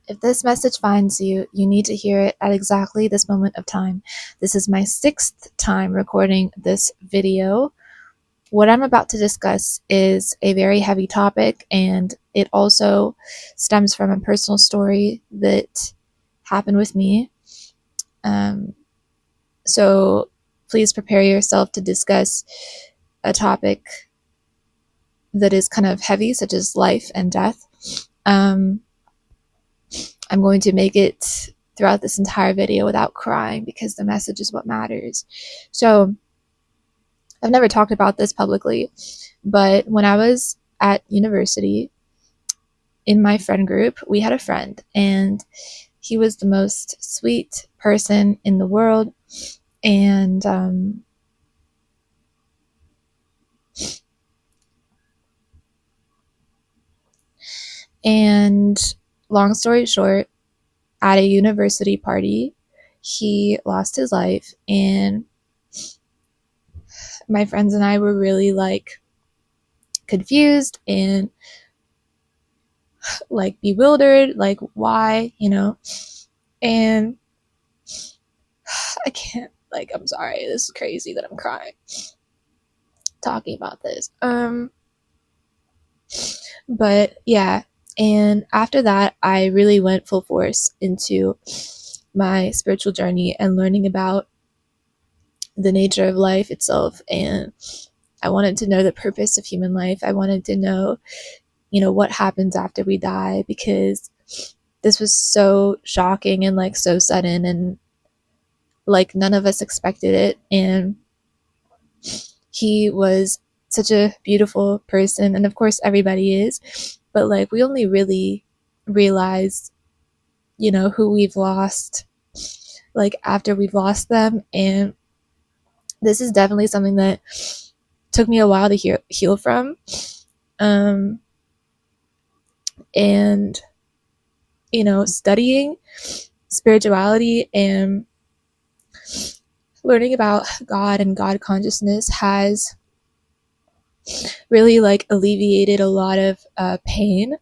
If this message finds you, you need to hear it at exactly this moment of time. This is my 6th time recording this video. What I'm about to discuss is a very heavy topic, and it also stems from a personal story that happened with me. So please prepare yourself to discuss a topic that is kind of heavy, such as life and death. I'm going to make it throughout this entire video without crying because the message is what matters. So I've never talked about this publicly, but when I was at university, in my friend group, we had a friend, and he was the most sweet person in the world. And long story short, at a university party, he lost his life, and my friends and I were really confused and bewildered, why, and I can't, I'm sorry, this is crazy that I'm crying talking about this. But yeah, and after that, I really went full force into my spiritual journey and learning about the nature of life itself. And I wanted to know the purpose of human life. I wanted to know, what happens after we die, because this was so shocking and so sudden, and none of us expected it. And he was such a beautiful person, and of course everybody is, but we only really realize, who we've lost after we've lost them. And this is definitely something that took me a while to heal from. And studying spirituality and learning about God and God consciousness has really alleviated a lot of pain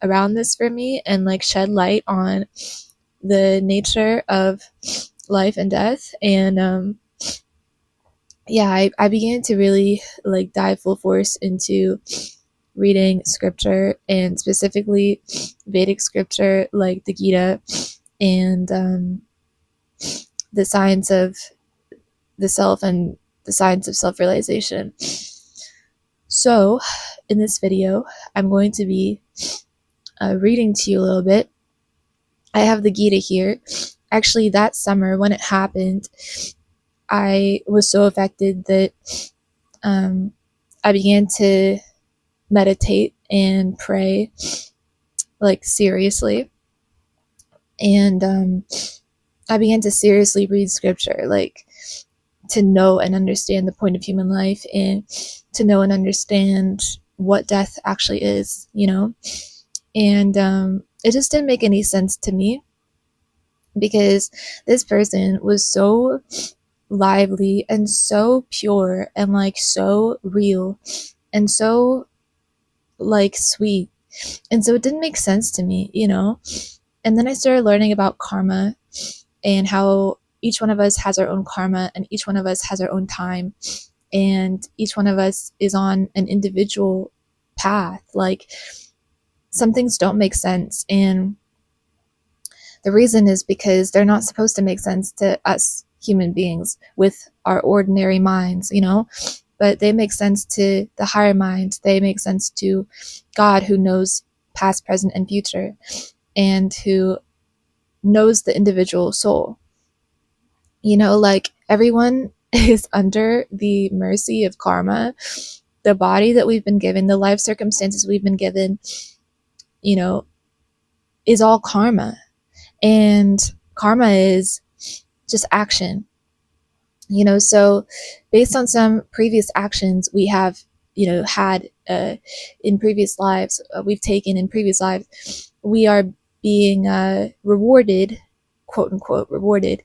around this for me, and shed light on the nature of life and death. And I began to really dive full force into reading scripture, and specifically Vedic scripture like the Gita, and the science of the self and the science of self-realization. So in this video, I'm going to be reading to you a little bit. I have the Gita here. Actually, that summer when it happened, I was so affected that I began to meditate and pray seriously. And I began to seriously read scripture, to know and understand the point of human life, and to know and understand what death actually is, And it just didn't make any sense to me, because this person was so lively and so pure and so real and so sweet. And so it didn't make sense to me, And then I started learning about karma, and how each one of us has our own karma, and each one of us has our own time, and each one of us is on an individual path. Some things don't make sense, and the reason is because they're not supposed to make sense to us human beings with our ordinary minds, but they make sense to the higher mind. They make sense to God, who knows past, present, and future, and who knows the individual soul. Everyone is under the mercy of karma. The body that we've been given, the life circumstances we've been given, is all karma. And karma is just action. So based on some previous actions we have, had in previous lives, we've taken in previous lives, we are being rewarded, quote unquote, rewarded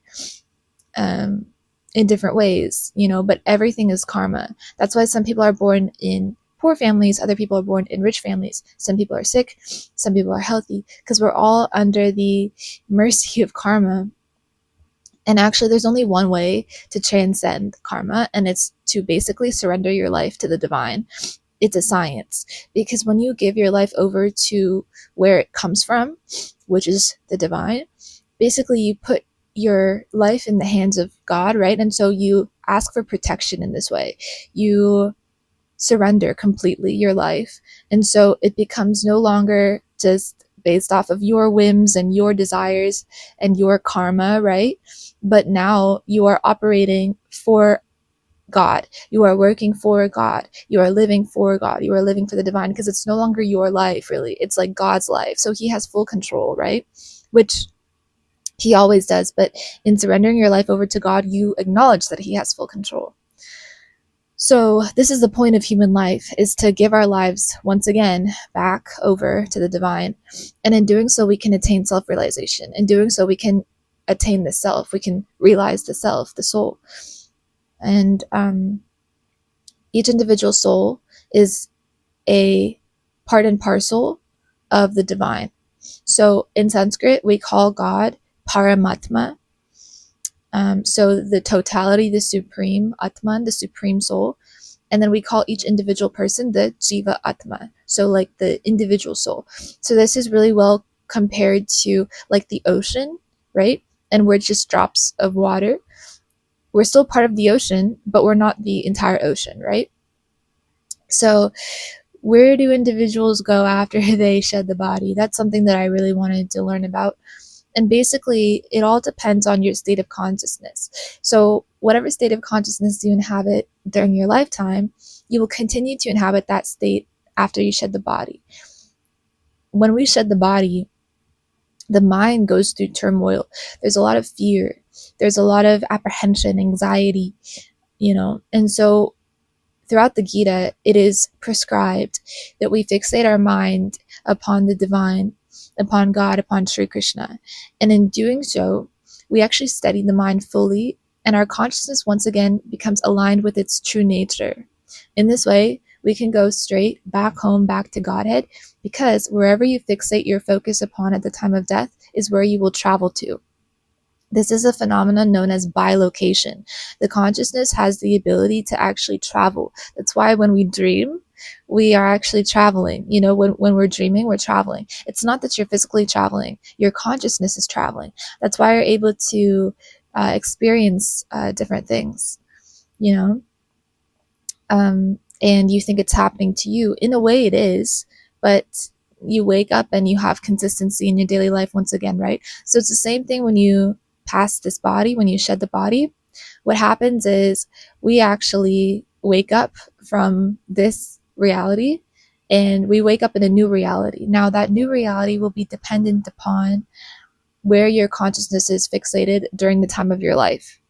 in different ways, but everything is karma. That's why some people are born in poor families, other people are born in rich families, some people are sick, some people are healthy, because we're all under the mercy of karma. And actually, there's only one way to transcend karma, and it's to basically surrender your life to the divine. It's a science, because when you give your life over to where it comes from, which is the divine, basically you put your life in the hands of God, right? And so you ask for protection in this way. You surrender completely your life. And so it becomes no longer just based off of your whims and your desires and your karma, right? But now you are operating for God. You are working for God. You are living for God. You are living for the divine, because it's no longer your life, really. It's like God's life. So he has full control, right? Which he always does. But in surrendering your life over to God, you acknowledge that he has full control. So this is the point of human life, is to give our lives once again back over to the divine. And in doing so, we can attain self-realization. In doing so, we can attain the self. We can realize the self, the soul. And each individual soul is a part and parcel of the divine. So in Sanskrit, we call God Paramatma. So the totality, the supreme Atman, the supreme soul. And then we call each individual person the Jiva Atma, so like the individual soul. So this is really well compared to like the ocean, right? And we're just drops of water. We're still part of the ocean, but we're not the entire ocean, right? So where do individuals go after they shed the body? That's something that I really wanted to learn about. And basically, it all depends on your state of consciousness. So whatever state of consciousness you inhabit during your lifetime, you will continue to inhabit that state after you shed the body. When we shed the body, the mind goes through turmoil. There's a lot of fear. There's a lot of apprehension, anxiety, and so throughout the Gita, it is prescribed that we fixate our mind upon the divine, upon God, upon Sri Krishna. And in doing so, we actually steady the mind fully, and our consciousness once again becomes aligned with its true nature. In this way, we can go straight back home, back to Godhead, because wherever you fixate your focus upon at the time of death is where you will travel to. This is a phenomenon known as bilocation. The consciousness has the ability to actually travel. That's why when we dream, we are actually traveling. When we're dreaming, we're traveling. It's not that you're physically traveling. Your consciousness is traveling. That's why you're able to experience different things, and you think it's happening to you. In a way, it is, but you wake up and you have consistency in your daily life once again, right? So it's the same thing when you pass this body, when you shed the body. What happens is we actually wake up from this reality, and we wake up in a new reality. Now that new reality will be dependent upon where your consciousness is fixated during the time of your life.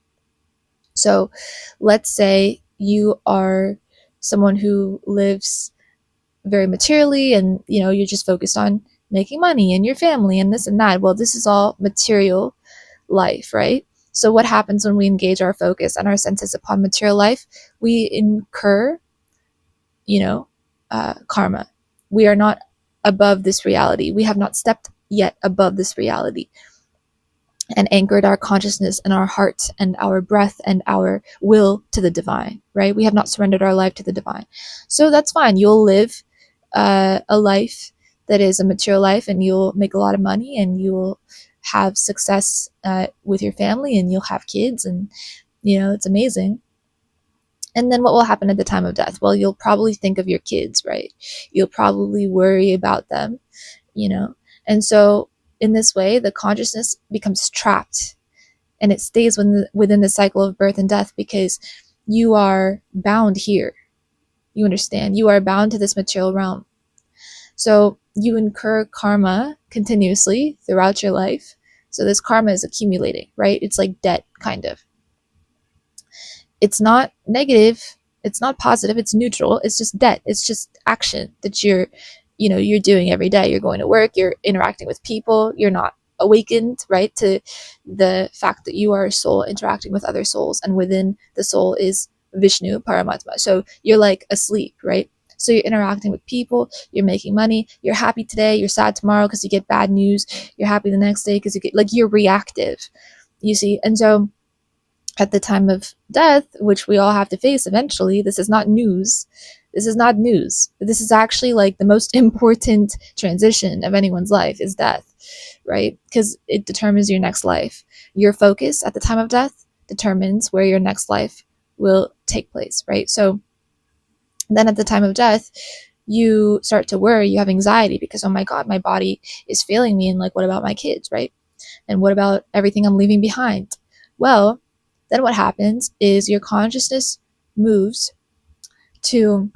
So let's say you are someone who lives very materially, and you're just focused on making money and your family and this and that. Well, this is all material life, right? So what happens when we engage our focus and our senses upon material life? We incur, karma. We are not above this reality. We have not stepped yet above this reality and anchored our consciousness and our heart and our breath and our will to the divine, right? We have not surrendered our life to the divine. So that's fine. You'll live a life that is a material life, and you'll make a lot of money, and you'll have success with your family, and you'll have kids, and it's amazing. And then what will happen at the time of death? Well, you'll probably think of your kids, right? You'll probably worry about them, and so in this way, the consciousness becomes trapped, and it stays within the cycle of birth and death, because you are bound here. You understand? You are bound to this material realm. So you incur karma continuously throughout your life. So this karma is accumulating, right? It's like debt, kind of. It's not negative. It's not positive. It's neutral. It's just debt. It's just action that you're doing every day. You're going to work. You're interacting with people. You're not awakened, right, to the fact that you are a soul interacting with other souls, and within the soul is Vishnu, Paramatma. So you're like asleep, right? So you're interacting with people, you're making money, you're happy today, you're sad tomorrow because you get bad news, you're happy the next day because you get, like, you're reactive, you see. And so at the time of death, which we all have to face eventually, this is not news. This is not news. This is actually like the most important transition of anyone's life is death, right? Because it determines your next life. Your focus at the time of death determines where your next life will take place, right? So then at the time of death, you start to worry, you have anxiety because, oh my God, my body is failing me. And like, what about my kids, right? And what about everything I'm leaving behind? Well, then what happens is your consciousness moves to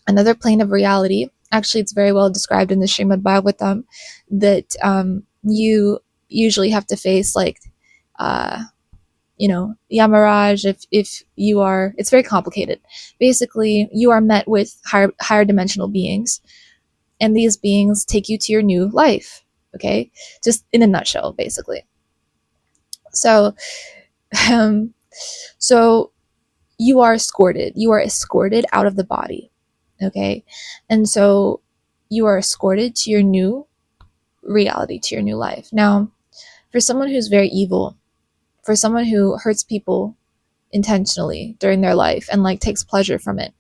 another plane of reality. Actually, it's very well described in the Srimad Bhagavatam that you usually have to face, like, Yamaraj, if you are, it's very complicated. Basically, you are met with higher dimensional beings, and these beings take you to your new life, okay? Just in a nutshell, basically. So, so you are escorted out of the body, okay? And so you are escorted to your new reality, to your new life. Now, for someone who's very evil, for someone who hurts people intentionally during their life and like takes pleasure from it,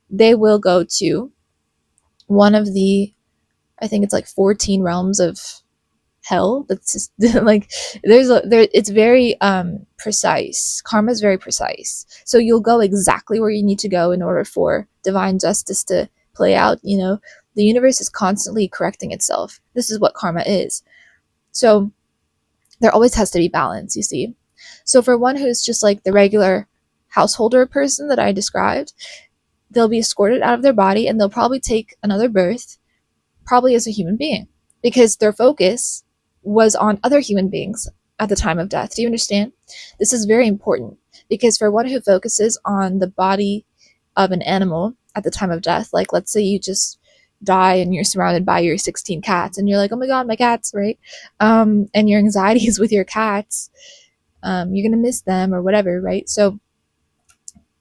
they will go to one of the, I think it's like 14 realms of hell. That's just like, it's very precise. Karma is very precise, so you'll go exactly where you need to go in order for divine justice to play out. The universe is constantly correcting itself. This is what karma is. So there always has to be balance, you see. So for one who's just like the regular householder person that I described, they'll be escorted out of their body and they'll probably take another birth, probably as a human being, because their focus was on other human beings at the time of death. Do you understand? This is very important, because for one who focuses on the body of an animal at the time of death, like let's say you just die and you're surrounded by your 16 cats and you're like, oh my God, my cats, right? And your anxiety is with your cats. You're going to miss them or whatever, right? So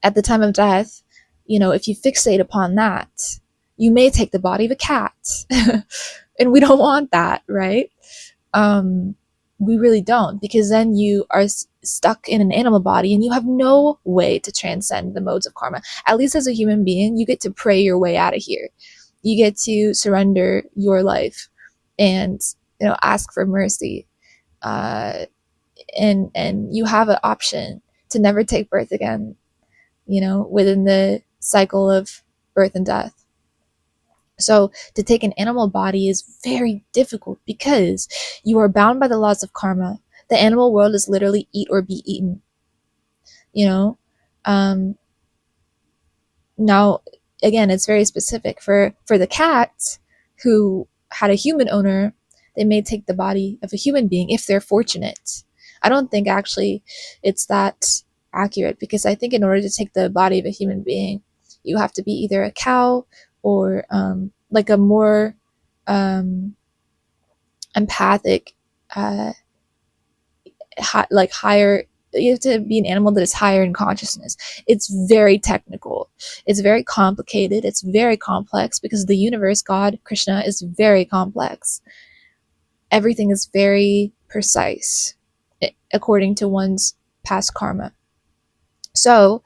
at the time of death, if you fixate upon that, you may take the body of a cat. And we don't want that, right? We really don't, because then you are stuck in an animal body and you have no way to transcend the modes of karma. At least as a human being, you get to pray your way out of here. You get to surrender your life and ask for mercy. And you have an option to never take birth again, within the cycle of birth and death. So to take an animal body is very difficult because you are bound by the laws of karma. The animal world is literally eat or be eaten. Now, again, it's very specific. For the cat who had a human owner, they may take the body of a human being if they're fortunate. I don't think actually it's that accurate, because I think in order to take the body of a human being, you have to be either a cow or like a more empathic, higher. You have to be an animal that is higher in consciousness. It's very technical. It's very complicated. It's very complex, because the universe, God, Krishna, is very complex. Everything is very precise according to one's past karma. So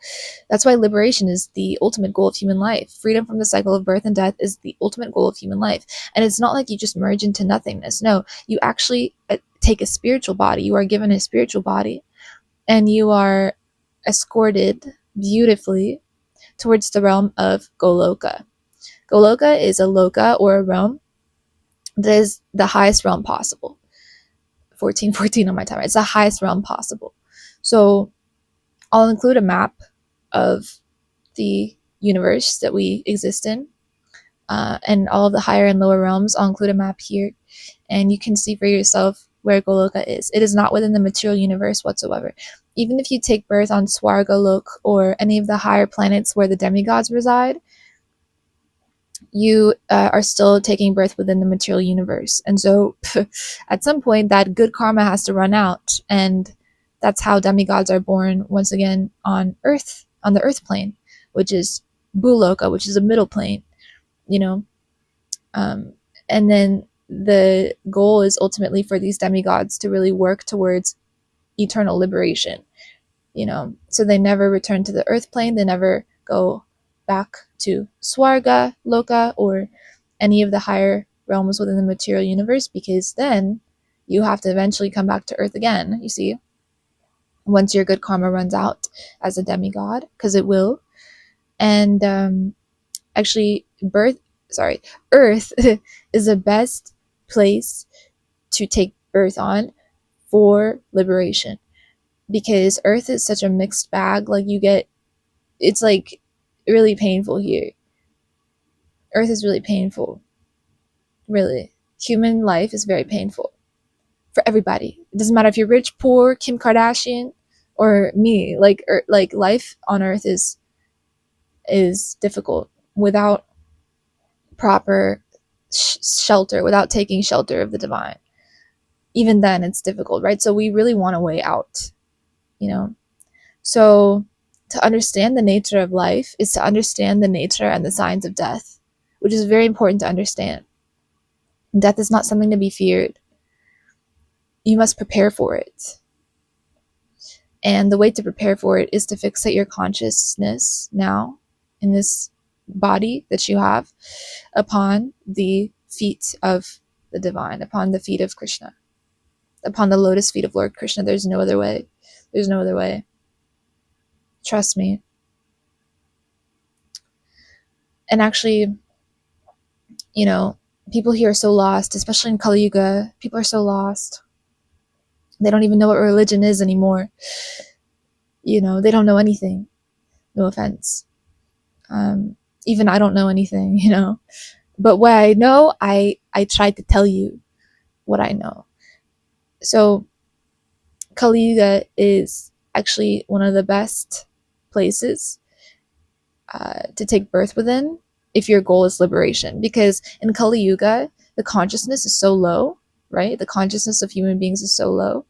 that's why liberation is the ultimate goal of human life. Freedom from the cycle of birth and death is the ultimate goal of human life. And it's not like you just merge into nothingness. No, you actually take a spiritual body. You are given a spiritual body, and you are escorted beautifully towards the realm of Goloka. Goloka is a loka, or a realm, that is the highest realm possible. 1414 on my timer. It's the highest realm possible. So I'll include a map of the universe that we exist in, and all of the higher and lower realms. I'll include a map here, and you can see for yourself where Goloka is. It is not within the material universe whatsoever. Even if you take birth on Swargalok or any of the higher planets where the demigods reside, you are still taking birth within the material universe. And so at some point that good karma has to run out, and that's how demigods are born once again on Earth, on the Earth plane, which is Bhuloka, which is a middle plane. you know. And then the goal is ultimately for these demigods to really work towards eternal liberation, you know. So they never return to the earth plane, they never go back to Swarga, Loka, or any of the higher realms within the material universe, because then you have to eventually come back to earth again, you see, once your good karma runs out as a demigod, because it will. And actually, Earth is the best place to take birth on for liberation, because Earth is such a mixed bag. Like, it's like really painful here. Earth is really painful. Really. Human life is very painful for everybody. It doesn't matter if you're rich, poor, Kim Kardashian, or me. Like life on Earth is difficult without proper shelter, without taking shelter of the divine. Even then, it's difficult, right? So we really want a way out, you know? So to understand the nature of life is to understand the nature and the signs of death, which is very important to understand. Death is not something to be feared. You must prepare for it. And the way to prepare for it is to fixate your consciousness now in this body that you have upon the feet of the divine, upon the feet of Krishna, upon the lotus feet of Lord Krishna. There's no other way. There's no other way. Trust me. And actually, you know, people here are so lost, especially in Kali Yuga. People are so lost. They don't even know what religion is anymore. You know, they don't know anything. No offense. Even I don't know anything, you know. But what I know, I tried to tell you what I know. So Kali Yuga is actually one of the best places to take birth within if your goal is liberation. Because in Kali Yuga, the consciousness is so low, right? The consciousness of human beings is so low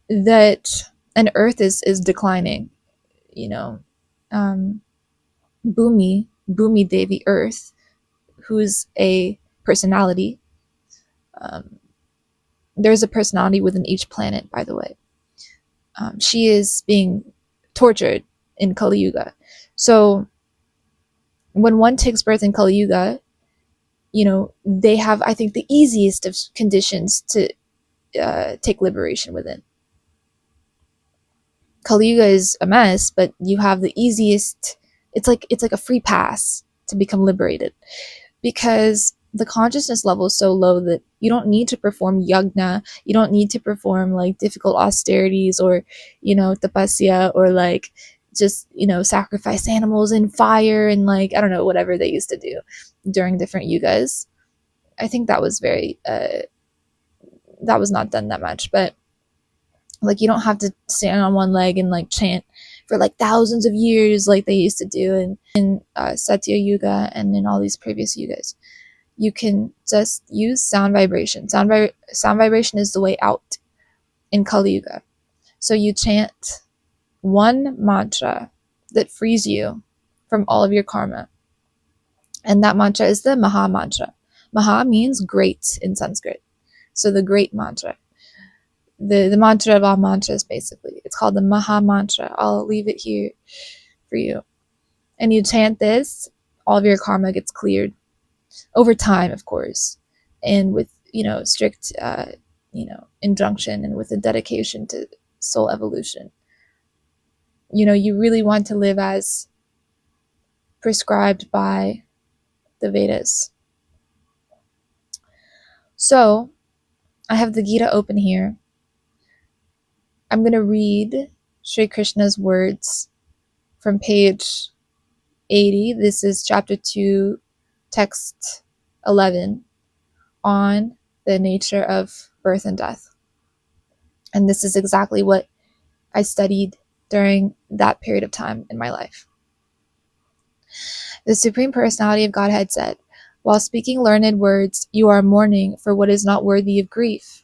that, and Earth is declining, you know. Bhumi Devi, Earth, who's a personality. There's a personality within each planet, by the way. She is being tortured in Kali Yuga. So when one takes birth in Kali Yuga, you know, they have, I think, the easiest of conditions to take liberation within. Kali Yuga is a mess, but you have the easiest. It's like a free pass to become liberated, because the consciousness level is so low that you don't need to perform yagna, you don't need to perform like difficult austerities, or, you know, tapasya, or like just, you know, sacrifice animals in fire, and like, I don't know, whatever they used to do during different yugas. I think that was very that was not done that much, but like, you don't have to stand on one leg and like chant for like thousands of years like they used to do in Satya Yuga and in all these previous yugas. You can just use sound vibration. Sound vibration is the way out in Kali Yuga. So you chant one mantra that frees you from all of your karma. And that mantra is the Maha mantra. Maha means great in Sanskrit. So the great mantra. The mantra of all mantras, basically. It's called the Maha mantra. I'll leave it here for you. And you chant this, all of your karma gets cleared. Over time, of course. And with, you know, strict, you know, injunction, and with a dedication to soul evolution. You know, you really want to live as prescribed by the Vedas. So, I have the Gita open here. I'm going to read Sri Krishna's words from page 80. This is chapter 2, text 11, on the nature of birth and death. And this is exactly what I studied during that period of time in my life. The Supreme Personality of Godhead said, "While speaking learned words, you are mourning for what is not worthy of grief.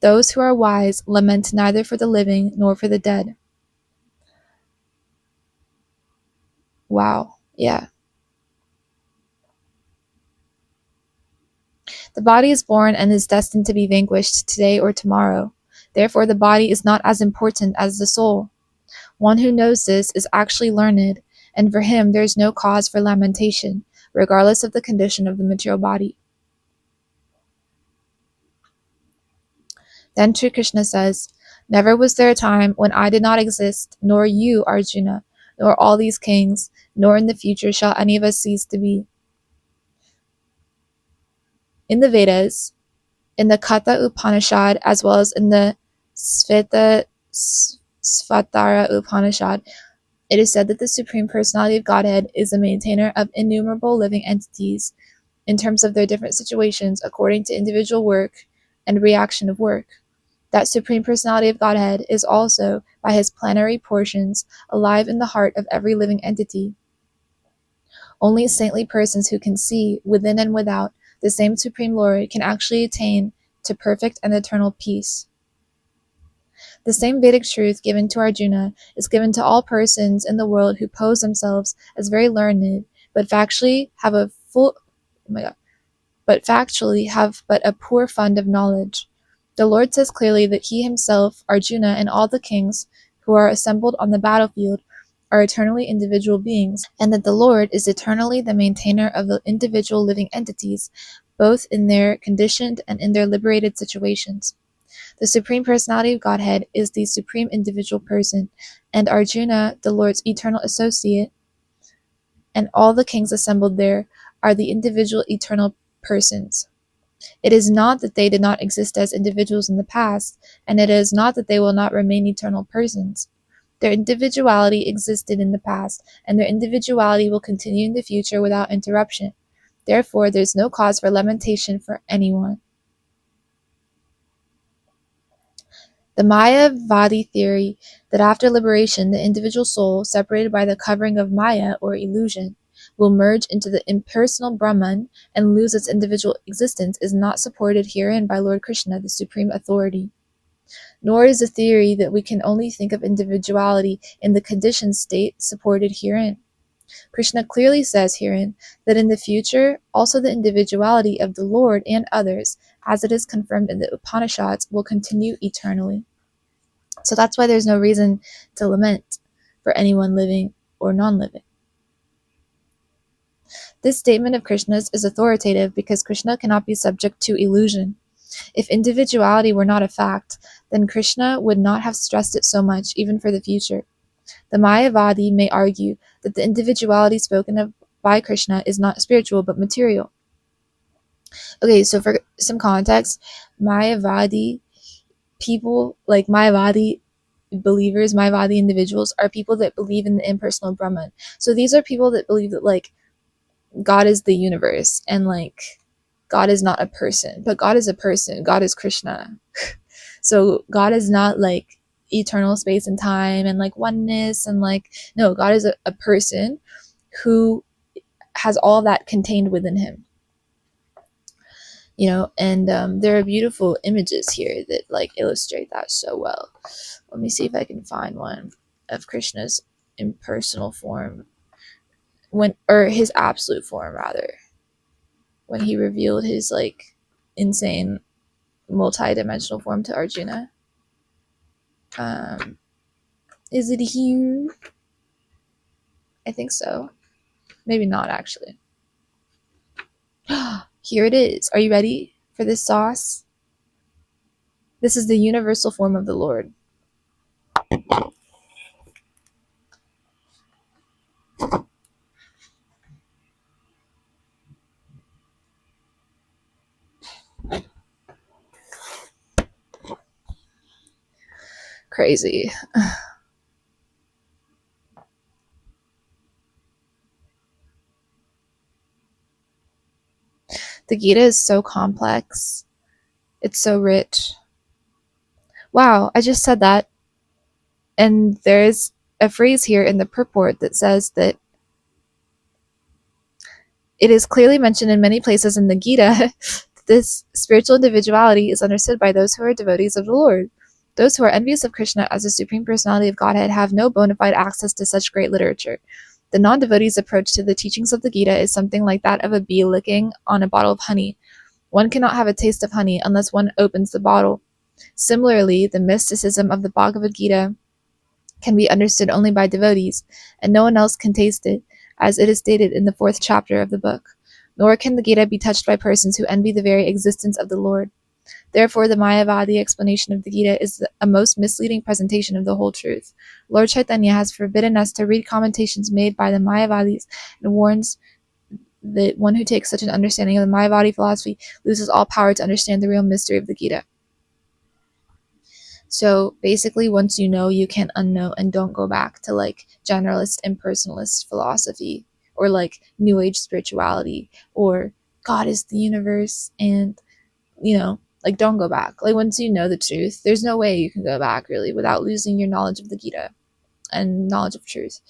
Those who are wise lament neither for the living nor for the dead." Wow. Yeah. The body is born and is destined to be vanquished today or tomorrow. Therefore, the body is not as important as the soul. One who knows this is actually learned, and for him there is no cause for lamentation, regardless of the condition of the material body. Then Sri Krishna says, "Never was there a time when I did not exist, nor you, Arjuna, nor all these kings, nor in the future shall any of us cease to be." In the Vedas, in the Katha Upanishad, as well as in the Svatara Upanishad, it is said that the Supreme Personality of Godhead is the maintainer of innumerable living entities in terms of their different situations according to individual work and reaction of work. That Supreme Personality of Godhead is also, by his plenary portions, alive in the heart of every living entity. Only saintly persons who can see, within and without, the same Supreme Lord can actually attain to perfect and eternal peace. The same Vedic truth given to Arjuna is given to all persons in the world who pose themselves as very learned, but factually have but a poor fund of knowledge. The Lord says clearly that he himself, Arjuna, and all the kings who are assembled on the battlefield are eternally individual beings, and that the Lord is eternally the maintainer of the individual living entities, both in their conditioned and in their liberated situations. The Supreme Personality of Godhead is the supreme individual person, and Arjuna, the Lord's eternal associate, and all the kings assembled there are the individual eternal persons. It is not that they did not exist as individuals in the past, and it is not that they will not remain eternal persons. Their individuality existed in the past, and their individuality will continue in the future without interruption. Therefore, there is no cause for lamentation for anyone. The Mayavadi theory that after liberation, the individual soul, separated by the covering of Maya or illusion, will merge into the impersonal Brahman and lose its individual existence is not supported herein by Lord Krishna, the supreme authority. Nor is the theory that we can only think of individuality in the conditioned state supported herein. Krishna clearly says herein that in the future also the individuality of the Lord and others, as it is confirmed in the Upanishads, will continue eternally. So that's why there's no reason to lament for anyone living or non-living. This statement of Krishna's is authoritative because Krishna cannot be subject to illusion. If individuality were not a fact, then Krishna would not have stressed it so much, even for the future. The Mayavadi may argue that the individuality spoken of by Krishna is not spiritual but material. Okay, so for some context, Mayavadi people, like Mayavadi believers, Mayavadi individuals, are people that believe in the impersonal Brahman. So these are people that believe that, like, God is the universe, and, like, God is not a person, but God is a person. God is Krishna. So God is not, like, eternal space and time and, like, oneness and, like, no, God is a person who has all that contained within him. You know, and there are beautiful images here that, like, illustrate that so well. Let me see if I can find one of Krishna's impersonal form, or his absolute form rather, when he revealed his, like, insane multi-dimensional form to Arjuna. Is it here? I think so. Maybe not, actually. Here it is. Are you ready for this sauce? This is the universal form of the Lord. Crazy. The Gita is so complex. It's so rich. Wow, I just said that. And there's a phrase here in the purport that says that it is clearly mentioned in many places in the Gita that this spiritual individuality is understood by those who are devotees of the Lord. Those who are envious of Krishna as the Supreme Personality of Godhead have no bona fide access to such great literature. The non-devotee's approach to the teachings of the Gita is something like that of a bee licking on a bottle of honey. One cannot have a taste of honey unless one opens the bottle. Similarly, the mysticism of the Bhagavad Gita can be understood only by devotees, and no one else can taste it, as it is stated in the 4th chapter of the book. Nor can the Gita be touched by persons who envy the very existence of the Lord. Therefore, the Mayavadi explanation of the Gita is a most misleading presentation of the whole truth. Lord Chaitanya has forbidden us to read commentations made by the Mayavadis and warns that one who takes such an understanding of the Mayavadi philosophy loses all power to understand the real mystery of the Gita. So basically, once you know, you can't unknow, and don't go back to like generalist impersonalist philosophy or like New Age spirituality or God is the universe and, like don't go back. Like once you know the truth, there's no way you can go back really without losing your knowledge of the Gita and knowledge of truth.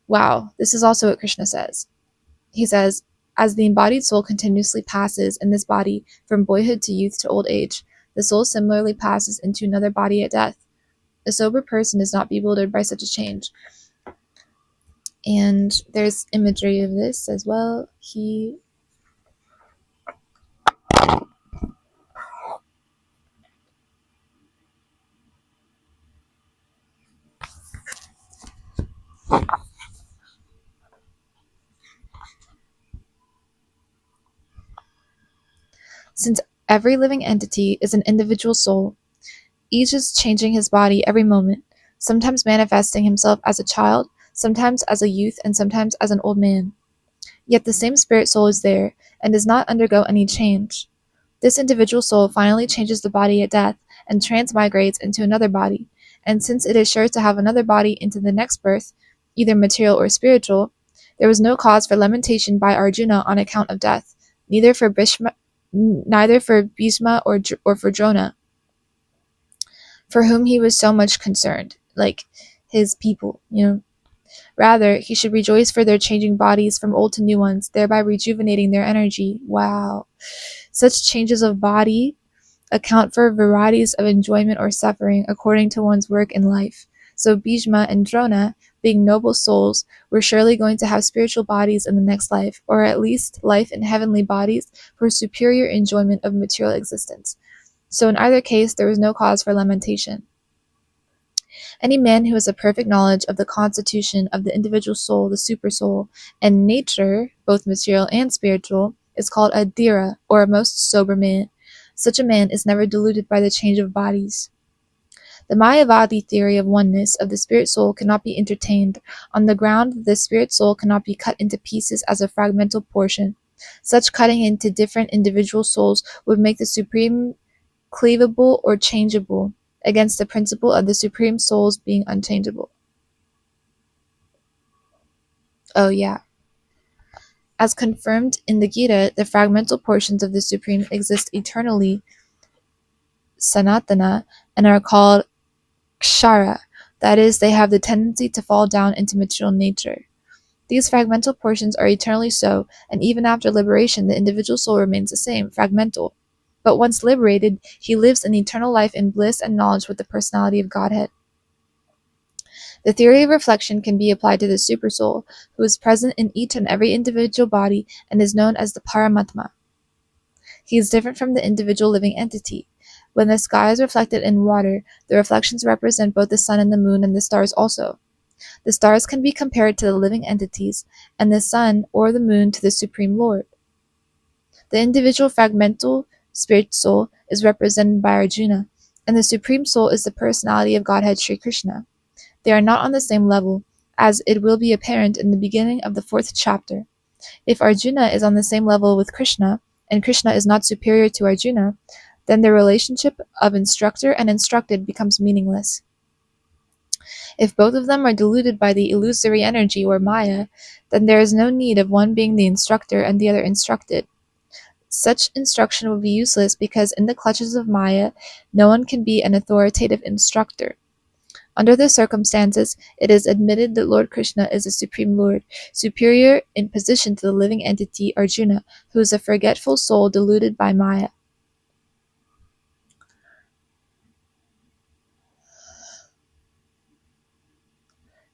Wow, this is also what Krishna says. He says, as the embodied soul continuously passes in this body from boyhood to youth to old age, the soul similarly passes into another body at death. A sober person is not bewildered by such a change. And there's imagery of this as well. Since every living entity is an individual soul, each is changing his body every moment, sometimes manifesting himself as a child, sometimes as a youth, and sometimes as an old man. Yet the same spirit soul is there, and does not undergo any change. This individual soul finally changes the body at death, and transmigrates into another body, and since it is sure to have another body into the next birth, either material or spiritual, there was no cause for lamentation by Arjuna on account of death, neither for Bhishma or for Drona, for whom he was so much concerned, like his people. Rather, he should rejoice for their changing bodies from old to new ones, thereby rejuvenating their energy. Wow. Such changes of body account for varieties of enjoyment or suffering according to one's work in life. So Bhishma and Drona, being noble souls, were surely going to have spiritual bodies in the next life, or at least life in heavenly bodies for superior enjoyment of material existence. So in either case, there was no cause for lamentation. Any man who has a perfect knowledge of the constitution of the individual soul, the supersoul, and nature, both material and spiritual, is called a dhira, or a most sober man. Such a man is never deluded by the change of bodies. The Mayavadi theory of oneness of the spirit soul cannot be entertained, on the ground that the spirit soul cannot be cut into pieces as a fragmental portion. Such cutting into different individual souls would make the supreme cleavable or changeable, against the principle of the supreme souls being unchangeable. Oh yeah. As confirmed in the Gita, the fragmental portions of the Supreme exist eternally, sanatana, and are called kshara. That is, they have the tendency to fall down into material nature. These fragmental portions are eternally so, and even after liberation, the individual soul remains the same, fragmental. But once liberated, he lives an eternal life in bliss and knowledge with the personality of Godhead. The theory of reflection can be applied to the supersoul, who is present in each and every individual body and is known as the Paramatma. He is different from the individual living entity. When the sky is reflected in water, the reflections represent both the sun and the moon and the stars also. The stars can be compared to the living entities, and the sun or the moon to the Supreme Lord. The individual fragmental spirit soul is represented by Arjuna, and the Supreme Soul is the personality of Godhead Sri Krishna. They are not on the same level, as it will be apparent in the beginning of the 4th chapter. If Arjuna is on the same level with Krishna, and Krishna is not superior to Arjuna, then the relationship of instructor and instructed becomes meaningless. If both of them are deluded by the illusory energy or Maya, then there is no need of one being the instructor and the other instructed. Such instruction will be useless because in the clutches of Maya, no one can be an authoritative instructor. Under the circumstances, it is admitted that Lord Krishna is the Supreme Lord, superior in position to the living entity Arjuna, who is a forgetful soul deluded by Maya.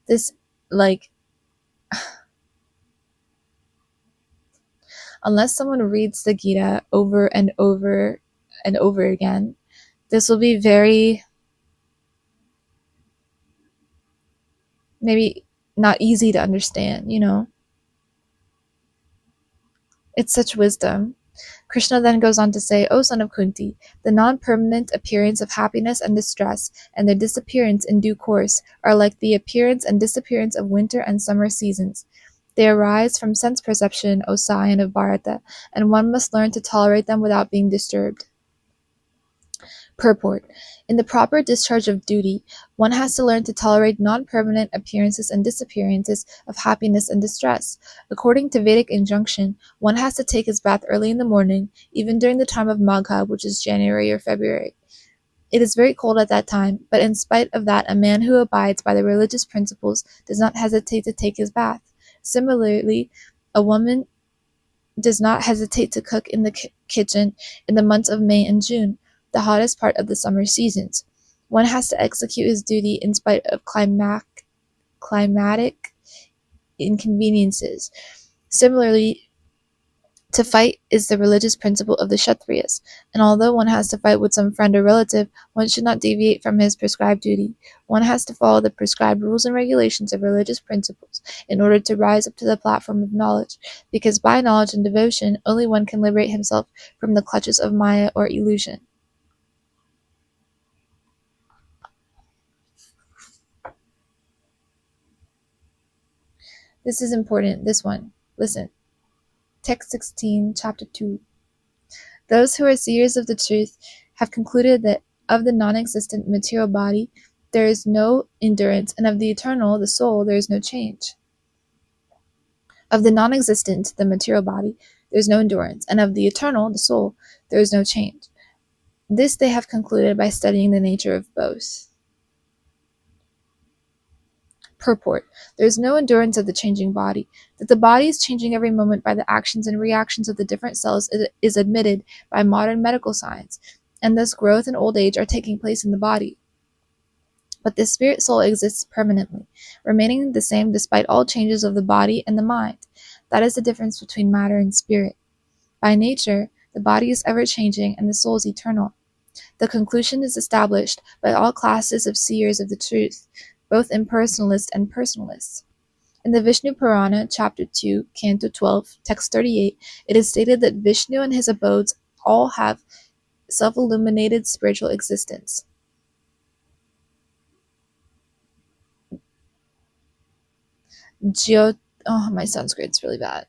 This, like, Unless someone reads the Gita over and over and over again, this will be very, maybe not easy to understand, you know? It's such wisdom. Krishna then goes on to say, O son of Kunti, the non-permanent appearance of happiness and distress, and their disappearance in due course, are like the appearance and disappearance of winter and summer seasons. They arise from sense perception, O scion of Bharata, and one must learn to tolerate them without being disturbed. Purport. In the proper discharge of duty, one has to learn to tolerate non-permanent appearances and disappearances of happiness and distress. According to Vedic injunction, one has to take his bath early in the morning, even during the time of Magha, which is January or February. It is very cold at that time, but in spite of that, a man who abides by the religious principles does not hesitate to take his bath. Similarly, a woman does not hesitate to cook in the kitchen in the months of May and June, the hottest part of the summer seasons. One has to execute his duty in spite of climatic inconveniences. Similarly, to fight is the religious principle of the Kshatriyas, and although one has to fight with some friend or relative, one should not deviate from his prescribed duty. One has to follow the prescribed rules and regulations of religious principles in order to rise up to the platform of knowledge, because by knowledge and devotion, only one can liberate himself from the clutches of Maya or illusion. This is important, this one. Listen. Text 16, Chapter 2. Those who are seers of the truth have concluded that of the non-existent material body there is no endurance, and of the eternal, the soul, there is no change. Of the non-existent, the material body, there is no endurance, and of the eternal, the soul, there is no change. This they have concluded by studying the nature of both. Purport. There is no endurance of the changing body. That the body is changing every moment by the actions and reactions of the different cells is admitted by modern medical science, and thus growth and old age are taking place in the body. But the spirit soul exists permanently, remaining the same despite all changes of the body and the mind. That is the difference between matter and spirit. By nature, the body is ever changing and the soul is eternal. The conclusion is established by all classes of seers of the truth, both impersonalists and personalists. In the Vishnu Purana, Chapter 2, Canto 12, Text 38, it is stated that Vishnu and his abodes all have self-illuminated spiritual existence. My Sanskrit's really bad.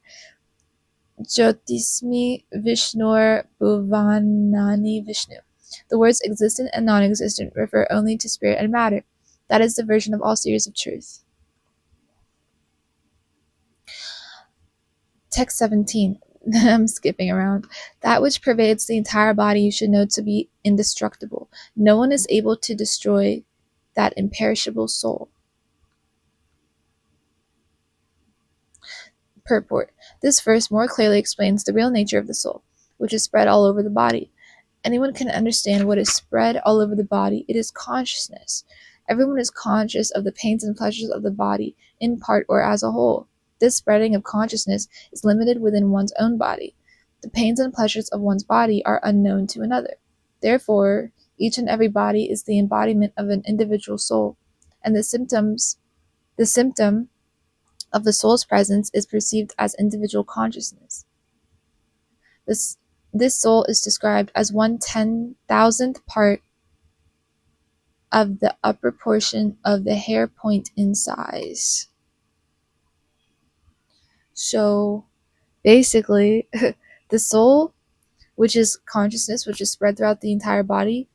Jyotismi Vishnur Bhuvanani Vishnu. The words existent and non-existent refer only to spirit and matter. That is the version of all seers of truth. Text 17. I'm skipping around. That which pervades the entire body you should know to be indestructible. No one is able to destroy that imperishable soul. Purport. This verse more clearly explains the real nature of the soul, which is spread all over the body. Anyone can understand what is spread all over the body. It is consciousness. Everyone is conscious of the pains and pleasures of the body, in part or as a whole. This spreading of consciousness is limited within one's own body. The pains and pleasures of one's body are unknown to another. Therefore, each and every body is the embodiment of an individual soul, and the symptom of the soul's presence is perceived as individual consciousness. This soul is described as 1/10,000th part of the upper portion of the hair point in size. So basically, the soul, which is consciousness, which is spread throughout the entire body,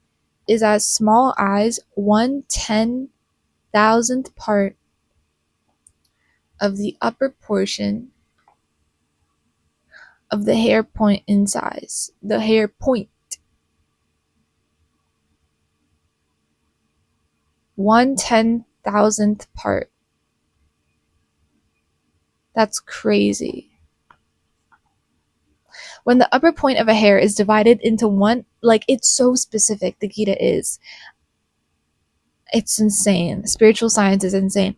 is as small as 1/10,000th part of the upper portion of the hair point in size. The hair point. 1/10,000th part. That's crazy. When the upper point of a hair is divided into one, like, it's so specific, the Gita is. It's insane. Spiritual science is insane.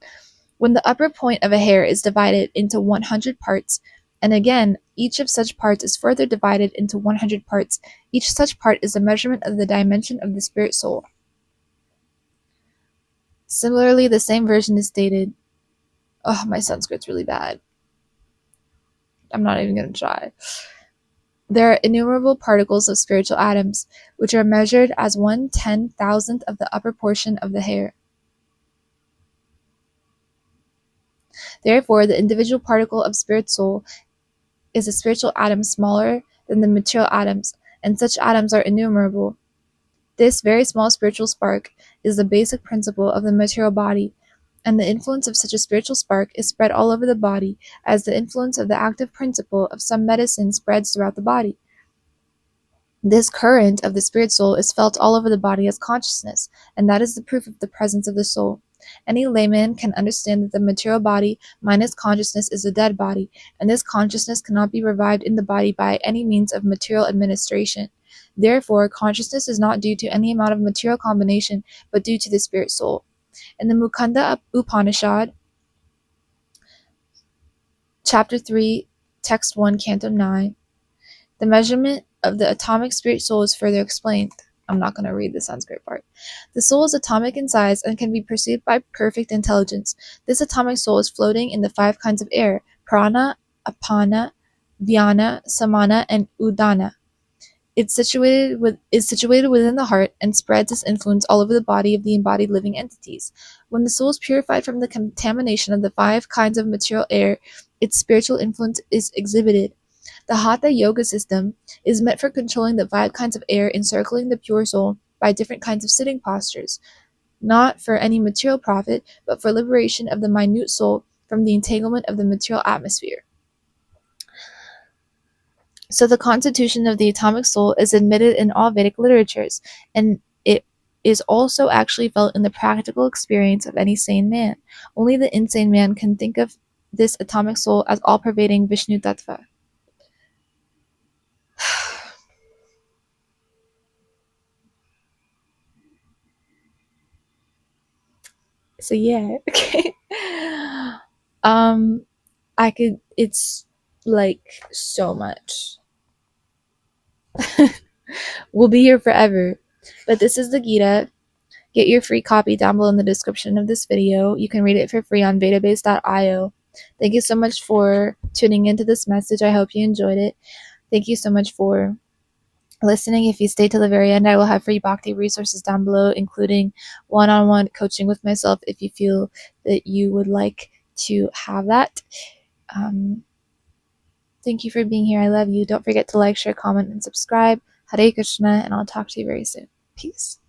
When the upper point of a hair is divided into 100 parts, And again, each of such parts is further divided into 100 parts. Each such part is a measurement of the dimension of the spirit soul. Similarly, the same version is stated. Oh, my Sanskrit's really bad. I'm not even going to try. There are innumerable particles of spiritual atoms, which are measured as 1/10,000th of the upper portion of the hair. Therefore, the individual particle of spirit soul is a spiritual atom smaller than the material atoms, and such atoms are innumerable. This very small spiritual spark is the basic principle of the material body, and the influence of such a spiritual spark is spread all over the body, as the influence of the active principle of some medicine spreads throughout the body. This current of the spirit soul is felt all over the body as consciousness, and that is the proof of the presence of the soul. Any layman can understand that the material body minus consciousness is a dead body, and this consciousness cannot be revived in the body by any means of material administration. Therefore, consciousness is not due to any amount of material combination, but due to the spirit soul. In the Mukunda Upanishad, Chapter 3, Text 1, Canto 9, the measurement of the atomic spirit soul is further explained. I'm not going to read the Sanskrit part. The soul is atomic in size and can be perceived by perfect intelligence. This atomic soul is floating in the 5 kinds of air: prana, apana, vyana, samana, and udana. Is situated within the heart and spreads its influence all over the body of the embodied living entities. When the soul is purified from the contamination of the 5 kinds of material air, its spiritual influence is exhibited. The Hatha Yoga system is meant for controlling the 5 kinds of air encircling the pure soul by different kinds of sitting postures, not for any material profit, but for liberation of the minute soul from the entanglement of the material atmosphere. So the constitution of the atomic soul is admitted in all Vedic literatures, and it is also actually felt in the practical experience of any sane man. Only the insane man can think of this atomic soul as all-pervading Vishnu Tattva. So yeah, okay. It's like so much. We'll be here forever. But this is the Gita. Get your free copy down below in the description of this video. You can read it for free on Vedabase.io. Thank you so much for tuning into this message. I hope you enjoyed it. Thank you so much for listening. If you stay till the very end, I will have free Bhakti resources down below, including one-on-one coaching with myself if you feel that you would like to have that. Thank you for being here. I love you. Don't forget to like, share, comment, and subscribe. Hare Krishna, and I'll talk to you very soon. Peace.